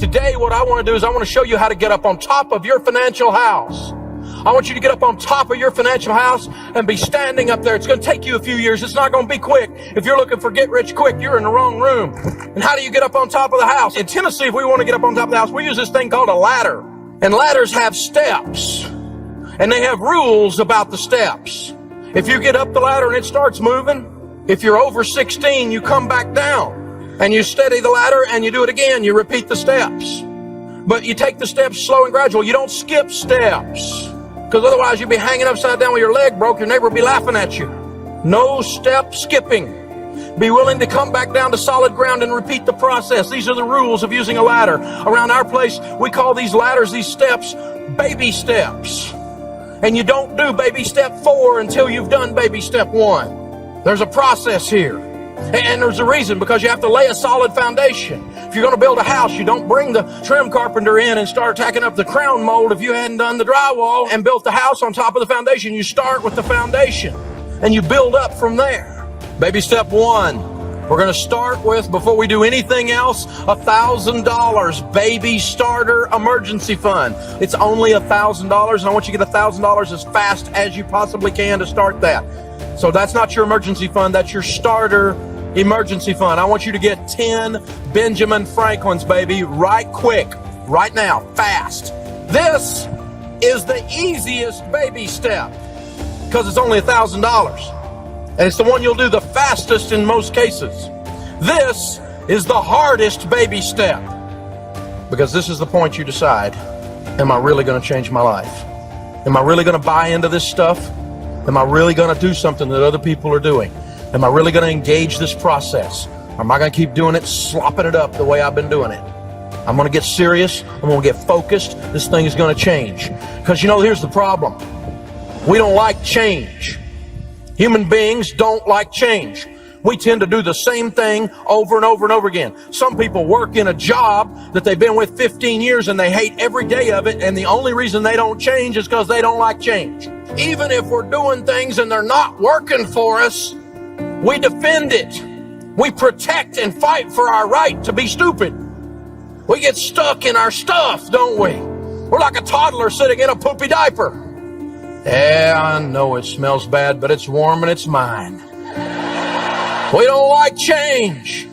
Today, what I want to do is I want to show you how to get up on top of your financial house. I want you to get up on top of your financial house and be standing up there. It's going to take you a few years. It's not going to be quick. If you're looking for get rich quick, you're in the wrong room. And how do you get up on top of the house? In Tennessee, if we want to get up on top of the house, we use this thing called a ladder. And ladders have steps. And they have rules about the steps. If you get up the ladder and it starts moving, if you're over 16, you come back down. And you steady the ladder and you do it again. You repeat the steps. But you take the steps slow and gradual. You don't skip steps. Because otherwise you'd be hanging upside down with your leg broke. Your neighbor would be laughing at you. No step skipping. Be willing to come back down to solid ground and repeat the process. These are the rules of using a ladder. Around our place, we call these ladders, these steps, baby steps. And you don't do baby step 4 until you've done baby step 1. There's a process here. And there's a reason, because you have to lay a solid foundation. If you're going to build a house, you don't bring the trim carpenter in and start tacking up the crown mold if you hadn't done the drywall and built the house on top of the foundation. You start with the foundation and you build up from there. Baby step 1, we're going to start with, before we do anything else, $1,000 baby starter emergency fund. It's only $1,000, and I want you to get $1,000 as fast as you possibly can to start that. So that's not your emergency fund, that's your starter emergency fund. I want you to get 10 Benjamin Franklins, baby, right quick, right now, fast. This is the easiest baby step because it's only $1,000. And it's the one you'll do the fastest in most cases. This is the hardest baby step because this is the point you decide, am I really going to change my life? Am I really going to buy into this stuff? Am I really going to do something that other people are doing? Am I really going to engage this process? Or am I going to keep doing it, slopping it up the way I've been doing it? I'm going to get serious. I'm going to get focused. This thing is going to change. Because, here's the problem. We don't like change. Human beings don't like change. We tend to do the same thing over and over and over again. Some people work in a job that they've been with 15 years and they hate every day of it, and the only reason they don't change is because they don't like change. Even if we're doing things and they're not working for us, we defend it. We protect and fight for our right to be stupid. We get stuck in our stuff, don't we? We're like a toddler sitting in a poopy diaper. Yeah, I know it smells bad, but it's warm and it's mine. We don't like change.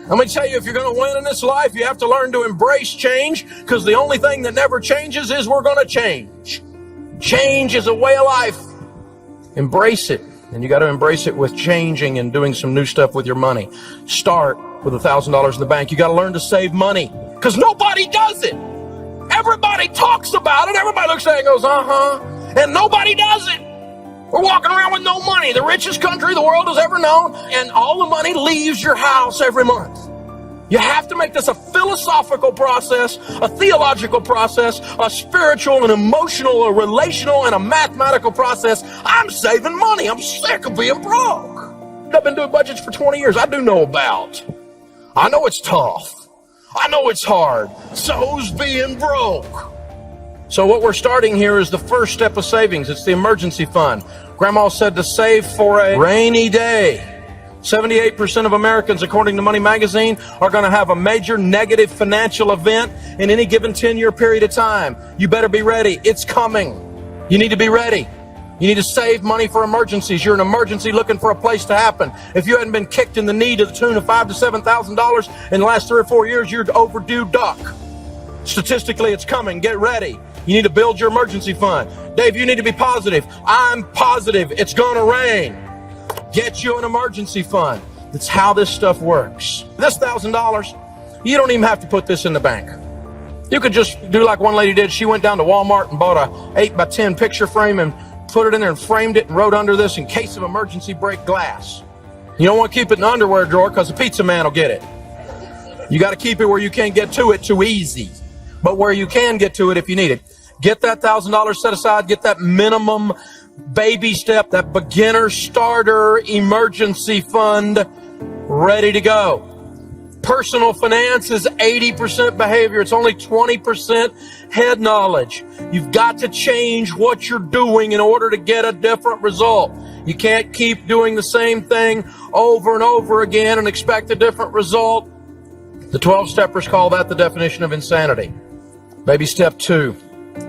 Let me tell you, if you're going to win in this life, you have to learn to embrace change, because the only thing that never changes is we're going to change. Change is a way of life. Embrace it. And you got to embrace it with changing and doing some new stuff with your money. Start with $1,000 in the bank. You got to learn to save money, because nobody does it. Everybody talks about it. Everybody looks at it and goes, and nobody does it. We're walking around with no money, the richest country the world has ever known, and all the money leaves your house every month. You have to make this a philosophical process, a theological process, a spiritual and emotional, a relational and a mathematical process. I'm saving money. I'm sick of being broke. I've been doing budgets for 20 years. I do know about. I know it's tough. I know it's hard. So's being broke. So what we're starting here is the first step of savings. It's the emergency fund. Grandma said to save for a rainy day. 78% of Americans, according to Money Magazine, are going to have a major negative financial event in any given 10-year period of time. You better be ready. It's coming. You need to be ready. You need to save money for emergencies. You're an emergency looking for a place to happen. If you hadn't been kicked in the knee to the tune of $5,000 to $7,000 in the last 3 or 4 years, you're overdue duck. Statistically, it's coming. Get ready. You need to build your emergency fund. Dave, you need to be positive. I'm positive. It's going to rain. Get you an emergency fund. That's how this stuff works. This $1,000, you don't even have to put this in the bank. You could just do like one lady did. She went down to Walmart and bought a 8x10 picture frame and put it in there and framed it and wrote under this, in case of emergency, break glass. You don't want to keep it in the underwear drawer because the pizza man will get it. You got to keep it where you can't get to it too easy, but where you can get to it if you need it. Get that $1,000 set aside. Get that minimum baby step, that beginner starter emergency fund ready to go. Personal finance is 80% behavior. It's only 20% head knowledge. You've got to change what you're doing in order to get a different result. You can't keep doing the same thing over and over again and expect a different result. The 12-steppers call that the definition of insanity. Baby step 2,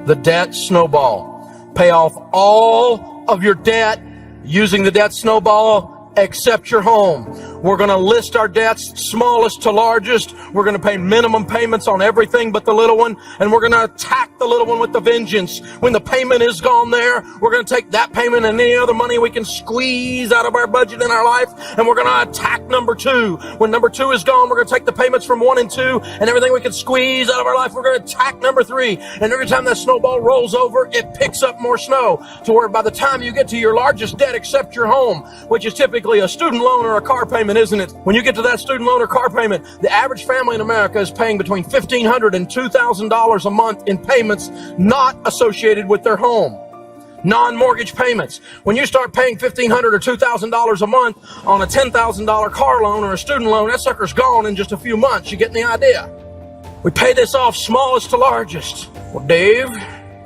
the debt snowball. Pay off all of your debt using the debt snowball except your home. We're going to list our debts smallest to largest. We're going to pay minimum payments on everything but the little one, and we're going to attack the little one with the vengeance. When the payment is gone there, we're going to take that payment and any other money we can squeeze out of our budget in our life, and we're going to attack number 2. When number 2 is gone, we're going to take the payments from 1 and 2 and everything we can squeeze out of our life, we're going to attack number 3. And every time that snowball rolls over, it picks up more snow to where by the time you get to your largest debt except your home, which is typically a student loan or a car payment, isn't it? When you get to that student loan or car payment, the average family in America is paying between $1,500 and $2,000 a month in payments not associated with their home. Non-mortgage payments. When you start paying $1,500 or $2,000 a month on a $10,000 car loan or a student loan, that sucker's gone in just a few months. You getting the idea? We pay this off smallest to largest. Well, Dave,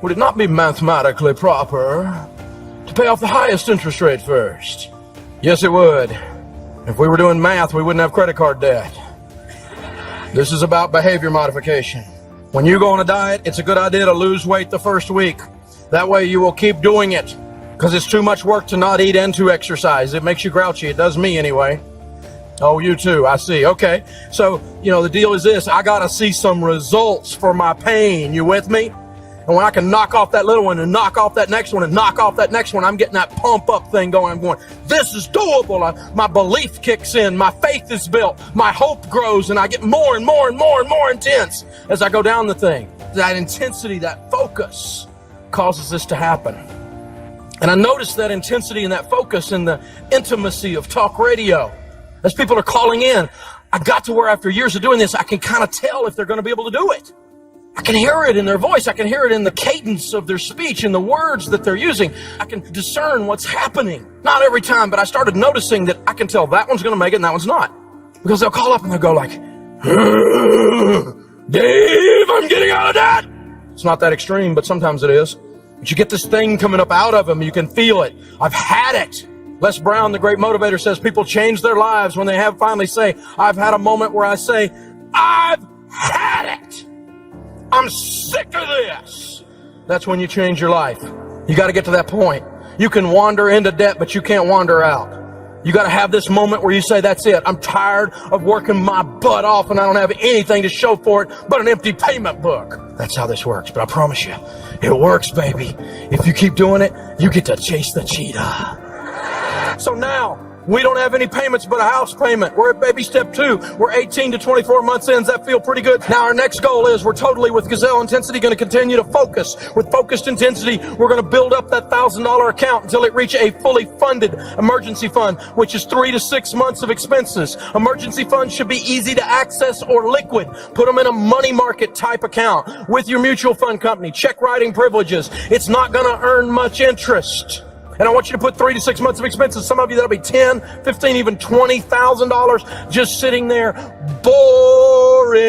would it not be mathematically proper to pay off the highest interest rate first? Yes, it would. If we were doing math, we wouldn't have credit card debt. This is about behavior modification. When you go on a diet, it's a good idea to lose weight the first week. That way you will keep doing it, because it's too much work to not eat and to exercise. It makes you grouchy. It does me anyway. Oh, you too. I see. Okay. So, the deal is this. I got to see some results for my pain. You with me? And when I can knock off that little one and knock off that next one and knock off that next one, I'm getting that pump up thing going. I'm going, this is doable. My belief kicks in. My faith is built. My hope grows, and I get more and more and more and more intense as I go down the thing. That intensity, that focus causes this to happen. And I noticed that intensity and that focus in the intimacy of talk radio. As people are calling in, I got to where after years of doing this, I can kind of tell if they're going to be able to do it. I can hear it in their voice. I can hear it in the cadence of their speech, in the words that they're using. I can discern what's happening. Not every time, but I started noticing that I can tell that one's going to make it and that one's not. Because they'll call up and they'll go like, Dave, I'm getting out of debt. It's not that extreme, but sometimes it is. But you get this thing coming up out of them. You can feel it. I've had it. Les Brown, the great motivator, says people change their lives when they have finally say, I've had a moment where I say, I've had it. I'm sick of this. That's when you change your life. You got to get to that point. You can wander into debt, but you can't wander out. You got to have this moment where you say, that's it. I'm tired of working my butt off and I don't have anything to show for it but an empty payment book. That's how this works. But I promise you, it works, baby. If you keep doing it, you get to chase the cheetah. So now, we don't have any payments but a house payment. We're at baby step 2. We're 18 to 24 months in. Does that feel pretty good? Now our next goal is we're totally with Gazelle Intensity going to continue to focus. With focused intensity, we're going to build up that $1,000 account until it reaches a fully funded emergency fund, which is 3 to 6 months of expenses. Emergency funds should be easy to access or liquid. Put them in a money market type account with your mutual fund company. Check writing privileges. It's not going to earn much interest. And I want you to put 3 to 6 months of expenses. Some of you, that'll be $10, $15, even $20,000 just sitting there, boring,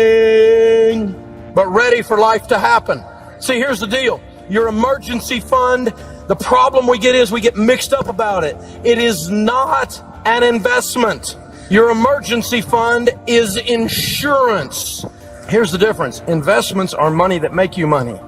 but ready for life to happen. See, here's the deal. Your emergency fund, the problem we get is we get mixed up about it. It is not an investment. Your emergency fund is insurance. Here's the difference. Investments are money that make you money.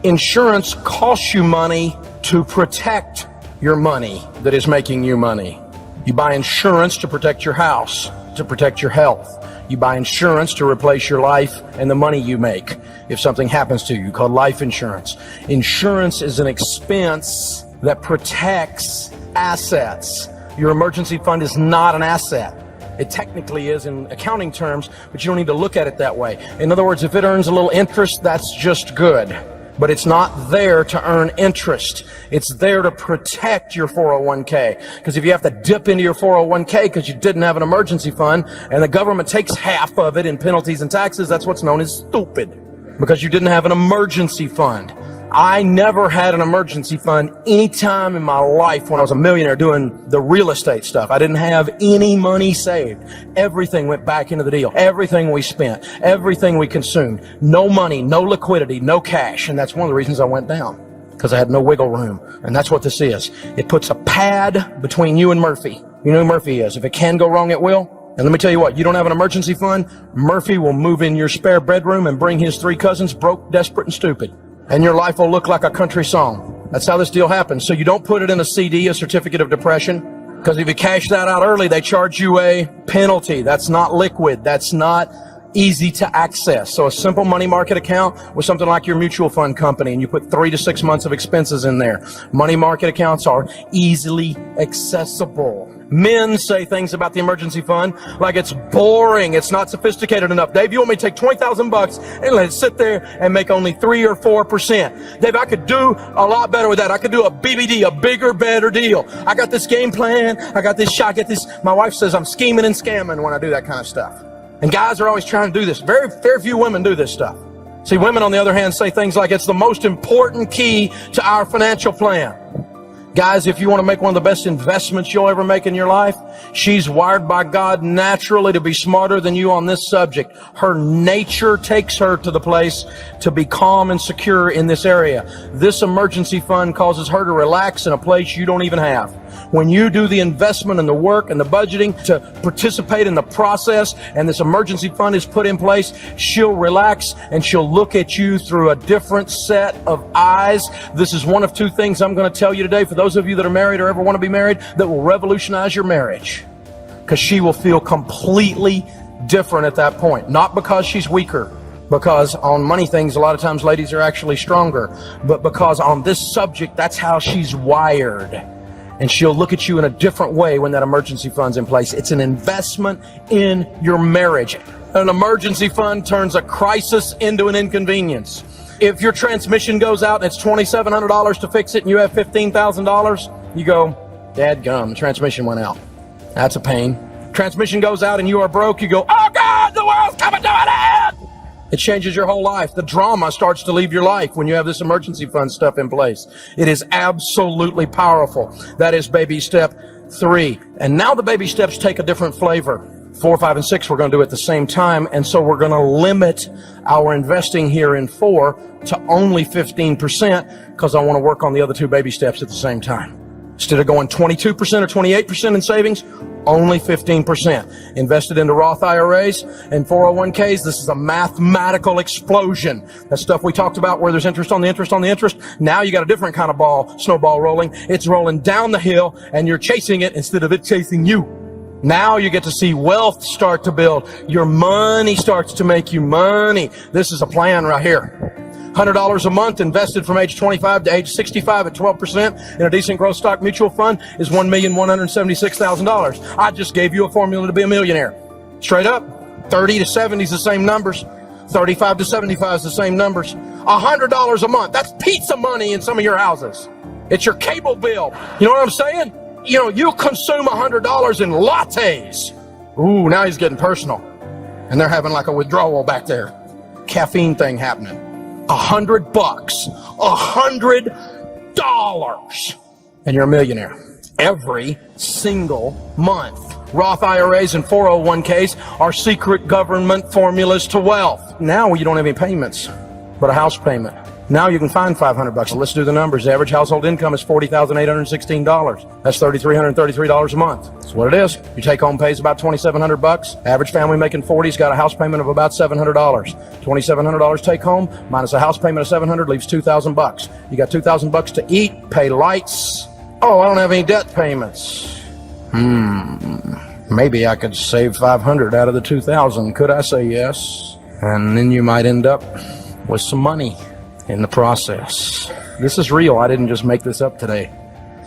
Insurance costs you money to protect your money that is making you money. You buy insurance to protect your house, to protect your health. You buy insurance to replace your life and the money you make if something happens to you, called life insurance. Insurance is an expense that protects assets. Your emergency fund is not an asset. It technically is in accounting terms, but you don't need to look at it that way. In other words, if it earns a little interest, that's just good. But it's not there to earn interest. It's there to protect your 401k. Because if you have to dip into your 401k because you didn't have an emergency fund and the government takes half of it in penalties and taxes, that's what's known as stupid. Because you didn't have an emergency fund. I never had an emergency fund any time in my life when I was a millionaire doing the real estate stuff. I didn't have any money saved. Everything went back into the deal. Everything we spent, everything we consumed. No money, no liquidity, no cash. And that's one of the reasons I went down. Because I had no wiggle room. And that's what this is. It puts a pad between you and Murphy. You know who Murphy is. If it can go wrong, it will. And let me tell you what, you don't have an emergency fund, Murphy will move in your spare bedroom and bring his 3 cousins, broke, desperate, and stupid. And your life will look like a country song. That's how this deal happens. So you don't put it in a CD, a certificate of depression, because if you cash that out early, they charge you a penalty. That's not liquid. That's not easy to access. So a simple money market account with something like your mutual fund company, and you put 3 to 6 months of expenses in there. Money market accounts are easily accessible. Men say things about the emergency fund like it's boring, it's not sophisticated enough. Dave, you want me to take $20,000 and let it sit there and make only 3 or 4%? Dave, I could do a lot better with that. I could do a BBD, a bigger, better deal. I got this game plan. I got this shot. I get this. My wife says I'm scheming and scamming when I do that kind of stuff. And guys are always trying to do this. Very few women do this stuff. See, women, on the other hand, say things like it's the most important key to our financial plan. Guys, if you want to make one of the best investments you'll ever make in your life, she's wired by God naturally to be smarter than you on this subject. Her nature takes her to the place to be calm and secure in this area. This emergency fund causes her to relax in a place you don't even have. When you do the investment and the work and the budgeting to participate in the process, and this emergency fund is put in place, she'll relax and she'll look at you through a different set of eyes. This is one of 2 things I'm going to tell you today, for those of you that are married or ever want to be married, that will revolutionize your marriage. Because she will feel completely different at that point. Not because she's weaker, because on money things, a lot of times ladies are actually stronger, but because on this subject, that's how she's wired. And she'll look at you in a different way when that emergency fund's in place. It's an investment in your marriage. An emergency fund turns a crisis into an inconvenience. If your transmission goes out and it's $2,700 to fix it and you have $15,000, you go, dadgum, the transmission went out. That's a pain. Transmission goes out and you are broke, you go, oh God, the world's coming to an end! It changes your whole life. The drama starts to leave your life when you have this emergency fund stuff in place. It is absolutely powerful. That is baby step 3. And now the baby steps take a different flavor. 4, 5, and 6 we're going to do at the same time. And so we're going to limit our investing here in 4 to only 15% because I want to work on the other 2 baby steps at the same time. Instead of going 22% or 28% in savings, only 15%. Invested into Roth IRAs and 401ks, this is a mathematical explosion. That stuff we talked about where there's interest on the interest on the interest. Now you got a different kind of snowball rolling. It's rolling down the hill and you're chasing it instead of it chasing you. Now you get to see wealth start to build. Your money starts to make you money. This is a plan right here. $100 a month invested from age 25 to age 65 at 12% in a decent growth stock mutual fund is $1,176,000. I just gave you a formula to be a millionaire. Straight up. 30 to 70 is the same numbers. 35 to 75 is the same numbers. $100 a month. That's pizza money in some of your houses. It's your cable bill. You know what I'm saying? You know, you consume $100 in lattes. Ooh, now he's getting personal. And they're having like a withdrawal back there. Caffeine thing happening. $100, $100, and you're a millionaire every single month. Roth IRAs and 401ks are secret government formulas to wealth. Now you don't have any payments, but a house payment. Now you can find $500. Let's do the numbers. The average household income is $40,816. That's $3,333 a month. That's what it is. Your take-home pay is about $2,700. Average family making 40's got a house payment of about $700. $2,700 take-home minus a house payment of $700 leaves $2,000. You got $2,000 to eat, pay lights. Oh, I don't have any debt payments. Maybe I could save $500 out of the $2,000. Could I say yes? And then you might end up with some money in the process. This is real. I didn't just make this up today.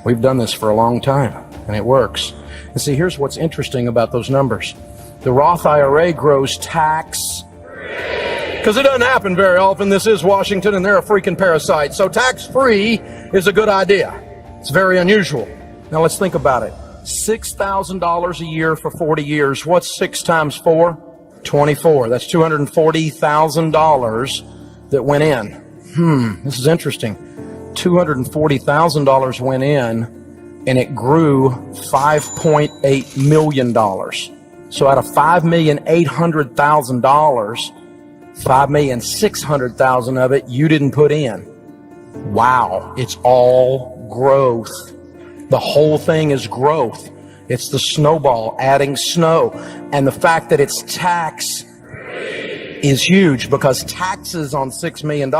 We've done this for a long time, and it works. And see, here's what's interesting about those numbers. The Roth IRA grows tax-free. Because it doesn't happen very often. This is Washington, and they're a freaking parasite. So tax-free is a good idea. It's very unusual. Now let's think about it. $6,000 a year for 40 years. What's 6 times 4? 24. That's $240,000 that went in. This is interesting. $240,000 went in, and it grew $5.8 million. So out of $5,800,000, $5,600,000 of it you didn't put in. Wow, it's all growth. The whole thing is growth. It's the snowball, adding snow. And the fact that it's tax is huge, because taxes on $6 million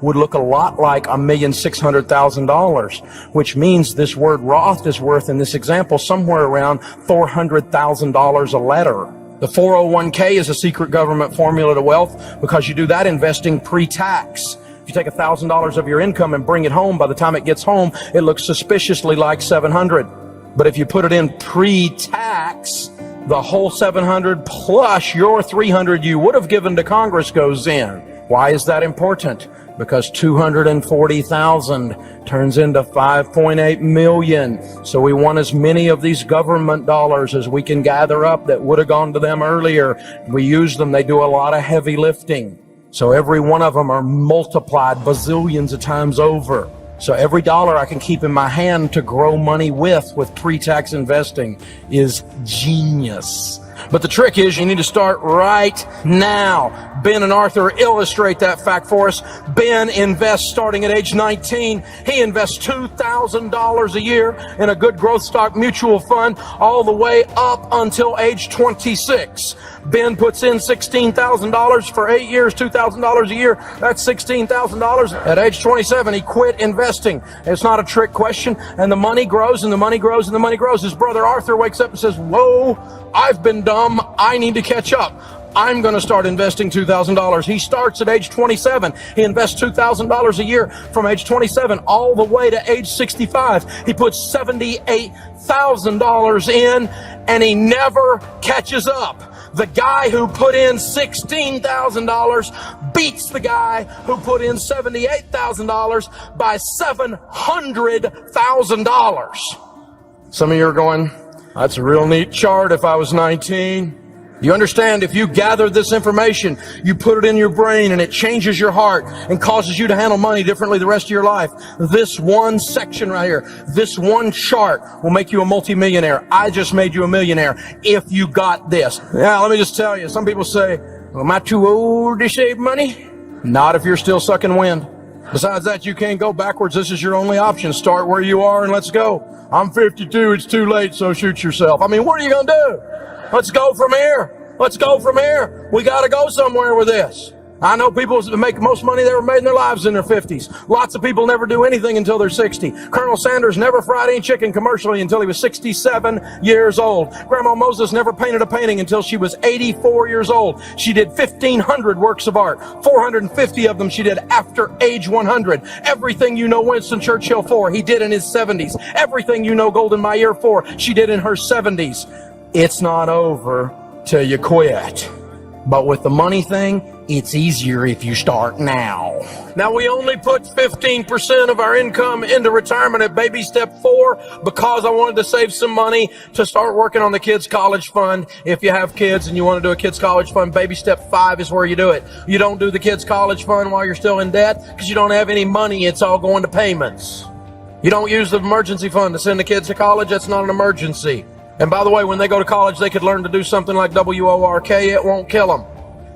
would look a lot like $1,600,000, which means this word Roth is worth, in this example, somewhere around $400,000 a letter. The 401k is a secret government formula to wealth, because you do that investing pre-tax. If you take $1,000 of your income and bring it home, by the time it gets home, it looks suspiciously like $700. But if you put it in pre-tax, the whole $700 plus your $300 you would have given to Congress goes in. Why is that important? Because $240,000 turns into $5.8 million. So we want as many of these government dollars as we can gather up that would have gone to them earlier. We use them. They do a lot of heavy lifting. So every one of them are multiplied bazillions of times over. So every dollar I can keep in my hand to grow money with pre-tax investing is genius. But the trick is you need to start right now. Ben and Arthur illustrate that fact for us. Ben invests starting at age 19. He invests $2,000 a year in a good growth stock mutual fund all the way up until age 26. Ben puts in $16,000 for 8 years, $2,000 a year. That's $16,000. At age 27, he quit investing. It's not a trick question. And the money grows and the money grows and the money grows. His brother Arthur wakes up and says, whoa, I've been dumb. I need to catch up. I'm going to start investing $2,000. He starts at age 27. He invests $2,000 a year from age 27 all the way to age 65. He puts $78,000 in, and he never catches up. The guy who put in $16,000 beats the guy who put in $78,000 by $700,000. Some of you are going, that's a real neat chart if I was 19. You understand, if you gather this information, you put it in your brain and it changes your heart and causes you to handle money differently the rest of your life. This one section right here, this one chart will make you a multimillionaire. I just made you a millionaire if you got this. Now, let me just tell you, some people say, well, am I too old to save money? Not if you're still sucking wind. Besides that, you can't go backwards. This is your only option. Start where you are and let's go. I'm 52. It's too late, so shoot yourself. I mean, what are you going to do? Let's go from here. Let's go from here. We got to go somewhere with this. I know people make the most money they ever made in their lives in their 50s. Lots of people never do anything until they're 60. Colonel Sanders never fried any chicken commercially until he was 67 years old. Grandma Moses never painted a painting until she was 84 years old. She did 1,500 works of art. 450 of them she did after age 100. Everything you know Winston Churchill for, he did in his 70s. Everything you know Golden Meir for, she did in her 70s. It's not over till you quit. But with the money thing, it's easier if you start now. Now, we only put 15% of our income into retirement at baby step 4 because I wanted to save some money to start working on the kids' college fund. If you have kids and you want to do a kids' college fund, baby step 5 is where you do it. You don't do the kids' college fund while you're still in debt because you don't have any money. It's all going to payments. You don't use the emergency fund to send the kids to college. That's not an emergency. And by the way, when they go to college, they could learn to do something like WORK. It won't kill them.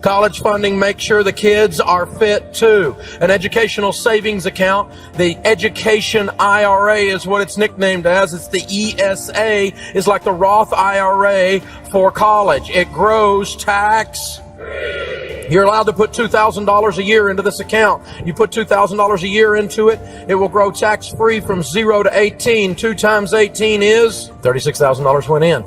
College funding makes sure the kids are fit too. An educational savings account, the education IRA is what it's nicknamed as. It's the ESA, is like the Roth IRA for college. It grows tax. You're allowed to put $2,000 a year into this account. You put $2,000 a year into it, it will grow tax-free from 0 to 18. 2 times 18 is $36,000 went in.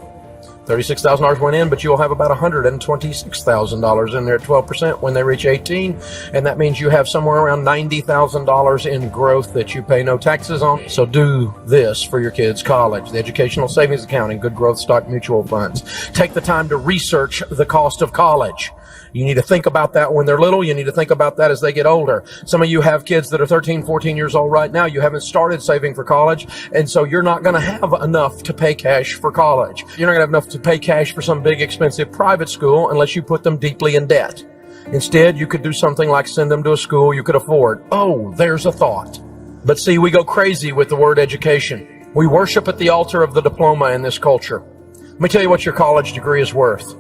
$36,000 went in, but you'll have about $126,000 in there at 12% when they reach 18. And that means you have somewhere around $90,000 in growth that you pay no taxes on. So do this for your kids' college. The educational savings account and good growth stock mutual funds. Take the time to research the cost of college. You need to think about that when they're little. You need to think about that as they get older. Some of you have kids that are 13, 14 years old right now. You haven't started saving for college, and so you're not going to have enough to pay cash for college. You're not going to have enough to pay cash for some big, expensive private school unless you put them deeply in debt. Instead, you could do something like send them to a school you could afford. Oh, there's a thought. But see, we go crazy with the word education. We worship at the altar of the diploma in this culture. Let me tell you what your college degree is worth.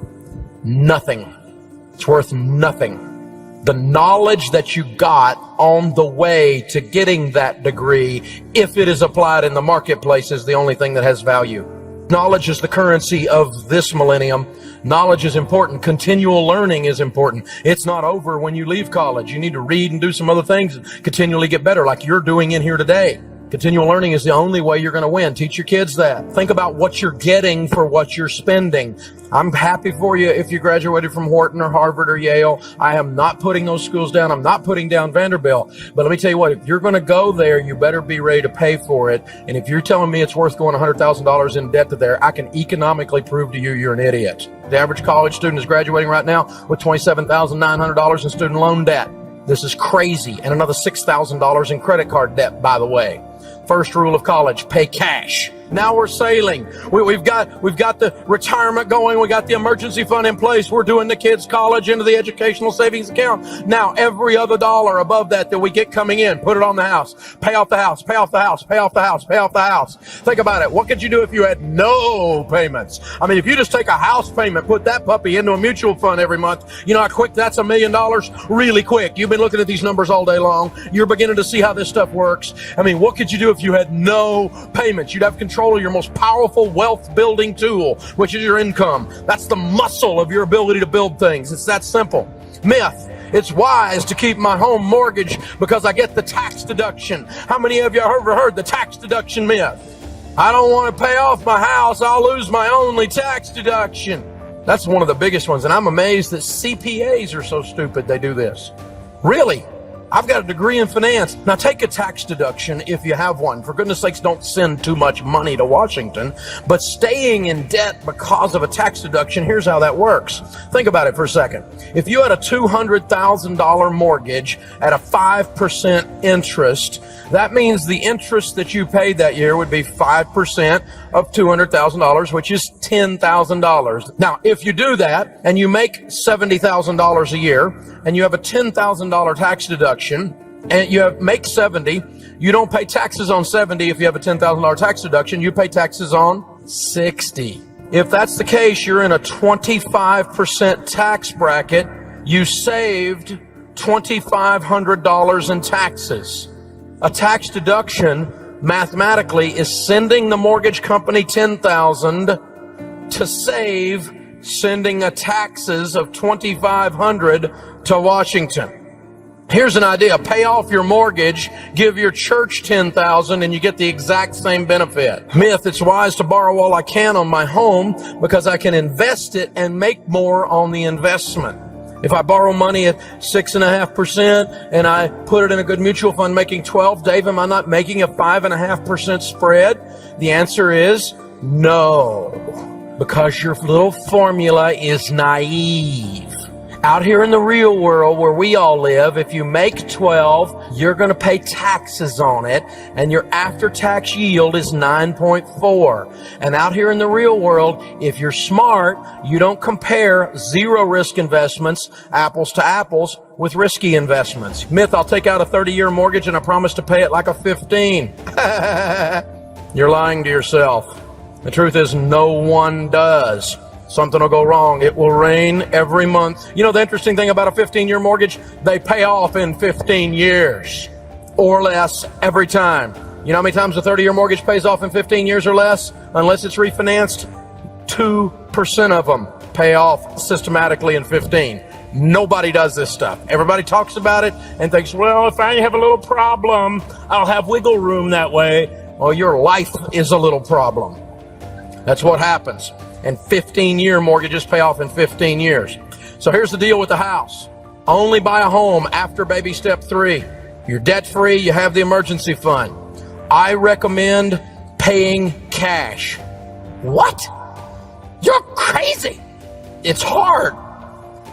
Nothing. It's worth nothing. The knowledge that you got on the way to getting that degree, if it is applied in the marketplace, is the only thing that has value. Knowledge is the currency of this millennium. Knowledge is important. Continual learning is important. It's not over when you leave college. You need to read and do some other things and continually get better like you're doing in here today. Continual learning is the only way you're going to win. Teach your kids that. Think about what you're getting for what you're spending. I'm happy for you if you graduated from Wharton or Harvard or Yale. I am not putting those schools down. I'm not putting down Vanderbilt. But let me tell you what, if you're going to go there, you better be ready to pay for it. And if you're telling me it's worth going $100,000 in debt to there, I can economically prove to you you're an idiot. The average college student is graduating right now with $27,900 in student loan debt. This is crazy. And another $6,000 in credit card debt, by the way. First rule of college, pay cash. Now we're sailing. We've got the retirement going. We got the emergency fund in place. We're doing the kids' college into the educational savings account. Now every other dollar above that we get coming in, put it on the house. Pay off the house, pay off the house, pay off the house, pay off the house. Think about it. What could you do if you had no payments? I mean, if you just take a house payment, put that puppy into a mutual fund every month, you know how quick that's $1 million? Really quick. You've been looking at these numbers all day long. You're beginning to see how this stuff works. I mean, what could you do if you had no payments? You'd have control of your most powerful wealth building tool, which is your income. That's the muscle of your ability to build things. It's that simple. Myth. It's wise to keep my home mortgage because I get the tax deduction. How many of you have ever heard the tax deduction myth? I don't want to pay off my house. I'll lose my only tax deduction. That's one of the biggest ones. And I'm amazed that CPAs are so stupid they do this. Really? I've got a degree in finance. Now take a tax deduction if you have one. For goodness sakes, don't send too much money to Washington. But staying in debt because of a tax deduction, here's how that works. Think about it for a second. If you had a $200,000 mortgage at a 5% interest, that means the interest that you paid that year would be 5% of $200,000, which is $10,000. Now, if you do that and you make $70,000 a year and you have a $10,000 tax deduction and you make 70, you don't pay taxes on 70 if you have a $10,000 tax deduction, you pay taxes on 60. If that's the case, you're in a 25% tax bracket. You saved $2,500 in taxes. A tax deduction mathematically is sending the mortgage company $10,000 to save sending a taxes of $2,500 to Washington. Here's an idea. Pay off your mortgage, give your church $10,000, and you get the exact same benefit. Myth, it's wise to borrow all I can on my home because I can invest it and make more on the investment. If I borrow money at 6.5% and I put it in a good mutual fund making 12, Dave, am I not making a 5.5% spread? The answer is no, because your little formula is naive. Out here in the real world where we all live, if you make 12, you're going to pay taxes on it, and your after-tax yield is 9.4. And out here in the real world, if you're smart, you don't compare zero-risk investments, apples to apples, with risky investments. Myth, I'll take out a 30-year mortgage and I promise to pay it like a 15. You're lying to yourself. The truth is no one does. Something will go wrong. It will rain every month. You know the interesting thing about a 15-year mortgage? They pay off in 15 years or less every time. You know how many times a 30-year mortgage pays off in 15 years or less? Unless it's refinanced, 2% of them pay off systematically in 15. Nobody does this stuff. Everybody talks about it and thinks, well, if I have a little problem, I'll have wiggle room that way. Well, your life is a little problem. That's what happens. And 15-year mortgages pay off in 15 years. So here's the deal with the house. Only buy a home after baby step 3. You're debt-free, you have the emergency fund. I recommend paying cash. What? You're crazy. It's hard.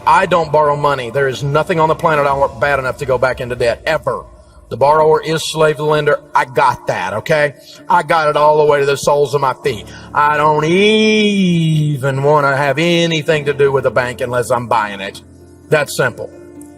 I don't borrow money. There is nothing on the planet I want bad enough to go back into debt, ever. The borrower is slave to the lender. I got that, okay? I got it all the way to the soles of my feet. I don't even want to have anything to do with the bank unless I'm buying it. That's simple.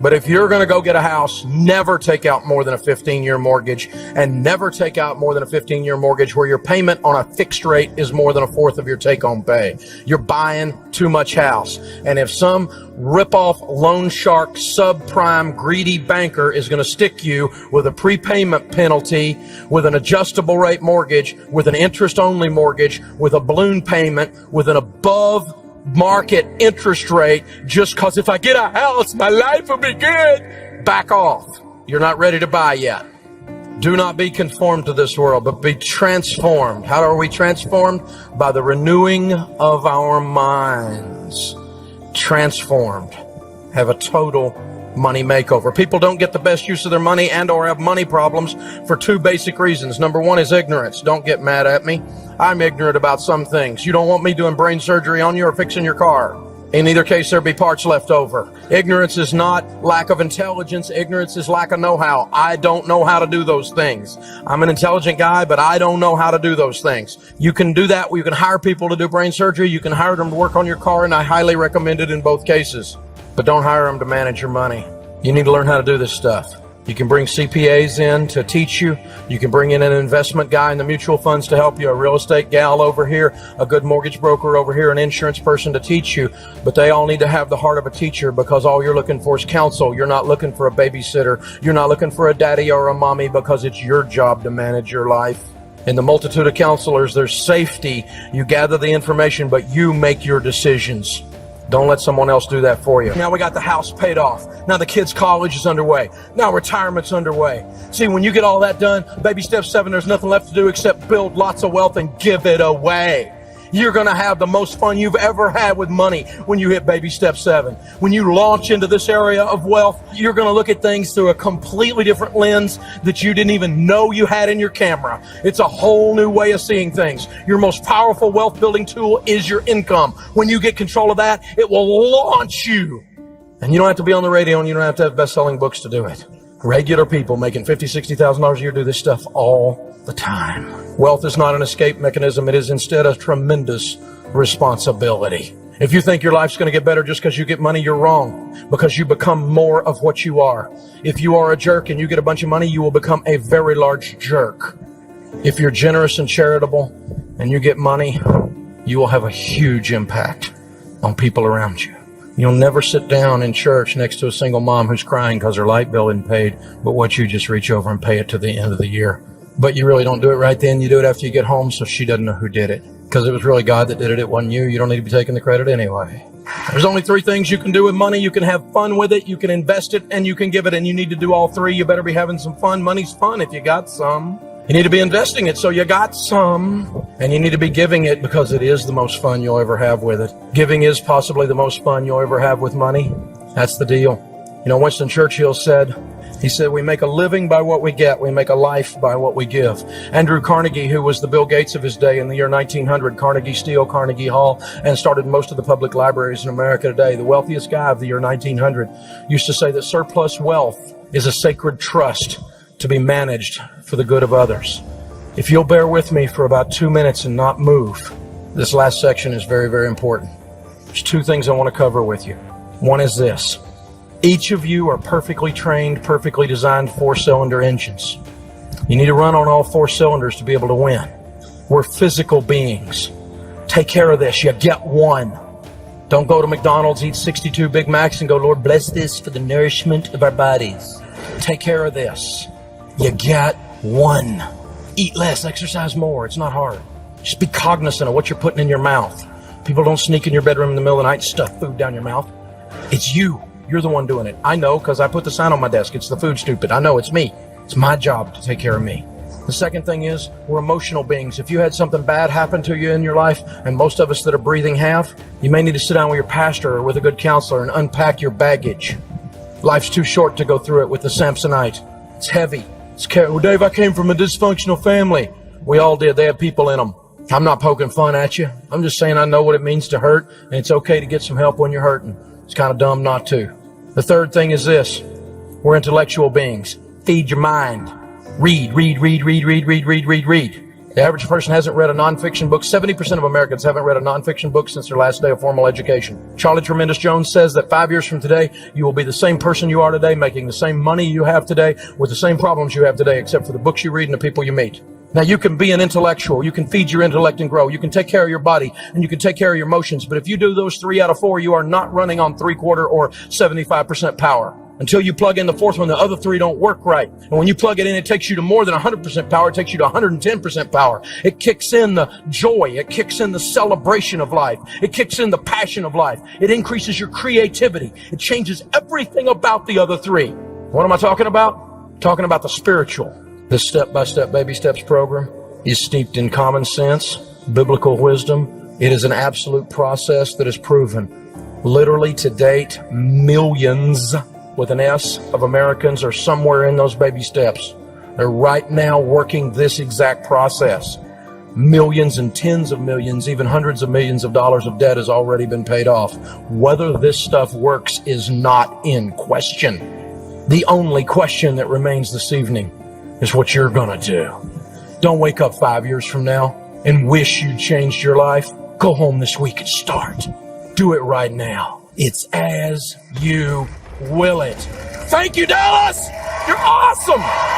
But if you're going to go get a house, never take out more than a 15-year mortgage, and never take out more than a 15-year mortgage where your payment on a fixed rate is more than a fourth of your take-home pay. You're buying too much house. And if some rip-off loan shark, subprime, greedy banker is going to stick you with a prepayment penalty, with an adjustable rate mortgage, with an interest-only mortgage, with a balloon payment, with an above market interest rate, just because if I get a house, my life will be good, back off. You're not ready to buy yet. Do not be conformed to this world, but be transformed. How are we transformed? By the renewing of our minds. Transformed. Have a total money makeover. People don't get the best use of their money and or have money problems for two basic reasons. Number one is ignorance. Don't get mad at me. I'm ignorant about some things. You don't want me doing brain surgery on you or fixing your car. In either case, there'll be parts left over. Ignorance is not lack of intelligence. Ignorance is lack of know-how. I don't know how to do those things. I'm an intelligent guy, but I don't know how to do those things. You can do that. You can hire people to do brain surgery. You can hire them to work on your car, and I highly recommend it in both cases. But don't hire them to manage your money. You need to learn how to do this stuff. You can bring CPAs in to teach you. You can bring in an investment guy in the mutual funds to help you, a real estate gal over here, a good mortgage broker over here, an insurance person to teach you. But they all need to have the heart of a teacher, because all you're looking for is counsel. You're not looking for a babysitter. You're not looking for a daddy or a mommy, because it's your job to manage your life. In the multitude of counselors, there's safety. You gather the information, but you make your decisions. Don't let someone else do that for you. Now we got the house paid off. Now the kids' college is underway. Now retirement's underway. See, when you get all that done, baby step 7, there's nothing left to do except build lots of wealth and give it away. You're going to have the most fun you've ever had with money when you hit baby step 7. When you launch into this area of wealth, you're going to look at things through a completely different lens that you didn't even know you had in your camera. It's a whole new way of seeing things. Your most powerful wealth building tool is your income. When you get control of that, it will launch you. And you don't have to be on the radio, and you don't have to have best-selling books to do it. Regular people making $50,000, $60,000 a year do this stuff all the time. Wealth is not an escape mechanism. It is instead a tremendous responsibility. If you think your life's going to get better just because you get money, you're wrong, because you become more of what you are. If you are a jerk and you get a bunch of money, you will become a very large jerk. If you're generous and charitable and you get money, you will have a huge impact on people around you. You'll never sit down in church next to a single mom who's crying because her light bill isn't paid, but what you just reach over and pay it to the end of the year. But you really don't do it right then. You do it after you get home, so she doesn't know who did it. Because it was really God that did it. It wasn't you. You don't need to be taking the credit anyway. There's only 3 things you can do with money. You can have fun with it, you can invest it, and you can give it. And you need to do all 3. You better be having some fun. Money's fun if you got some. You need to be investing it so you got some. And you need to be giving it because it is the most fun you'll ever have with it. Giving is possibly the most fun you'll ever have with money. That's the deal. You know, Winston Churchill said, we make a living by what we get. We make a life by what we give. Andrew Carnegie, who was the Bill Gates of his day in the year 1900, Carnegie Steel, Carnegie Hall, and started most of the public libraries in America today, the wealthiest guy of the year 1900, used to say that surplus wealth is a sacred trust to be managed for the good of others. If you'll bear with me for about 2 minutes and not move, this last section is very, very important. There's 2 things I want to cover with you. One is this. Each of you are perfectly trained, perfectly designed 4-cylinder engines. You need to run on all 4 cylinders to be able to win. We're physical beings. Take care of this. You get one. Don't go to McDonald's, eat 62 Big Macs, and go, Lord, bless this for the nourishment of our bodies. Take care of this. You get one. Eat less, exercise more. It's not hard. Just be cognizant of what you're putting in your mouth. People don't sneak in your bedroom in the middle of the night and stuff food down your mouth. It's you. You're the one doing it. I know, because I put the sign on my desk. It's the food stupid. I know, it's me. It's my job to take care of me. The second thing is, we're emotional beings. If you had something bad happen to you in your life, and most of us that are breathing have, you may need to sit down with your pastor or with a good counselor and unpack your baggage. Life's too short to go through it with the Samsonite. It's heavy. Well, Dave, I came from a dysfunctional family. We all did. They had people in them. I'm not poking fun at you. I'm just saying I know what it means to hurt, and it's okay to get some help when you're hurting. It's kind of dumb not to. The third thing is this. We're intellectual beings. Feed your mind. Read. The average person hasn't read a nonfiction book. 70% of Americans haven't read a nonfiction book since their last day of formal education. Charlie Tremendous Jones says that 5 years from today, you will be the same person you are today, making the same money you have today, with the same problems you have today, except for the books you read and the people you meet. Now, you can be an intellectual, you can feed your intellect and grow, you can take care of your body, and you can take care of your emotions, but if you do those 3 out of 4, you are not running on 3/4 or 75% power. Until you plug in the 4th one, the other 3 don't work right. And when you plug it in, it takes you to more than 100% power. It takes you to 110% power. It kicks in the joy. It kicks in the celebration of life. It kicks in the passion of life. It increases your creativity. It changes everything about the other 3. What am I talking about? Talking about the spiritual. This step-by-step baby steps program is steeped in common sense, biblical wisdom. It is an absolute process that is proven. Literally to date, millions with an S of Americans are somewhere in those baby steps. They're right now working this exact process. Millions and tens of millions, even hundreds of millions of dollars of debt has already been paid off. Whether this stuff works is not in question. The only question that remains this evening is what you're gonna do. Don't wake up 5 years from now and wish you changed your life. Go home this week and start. Do it right now. It's as you will it. Thank you, Dallas. You're awesome.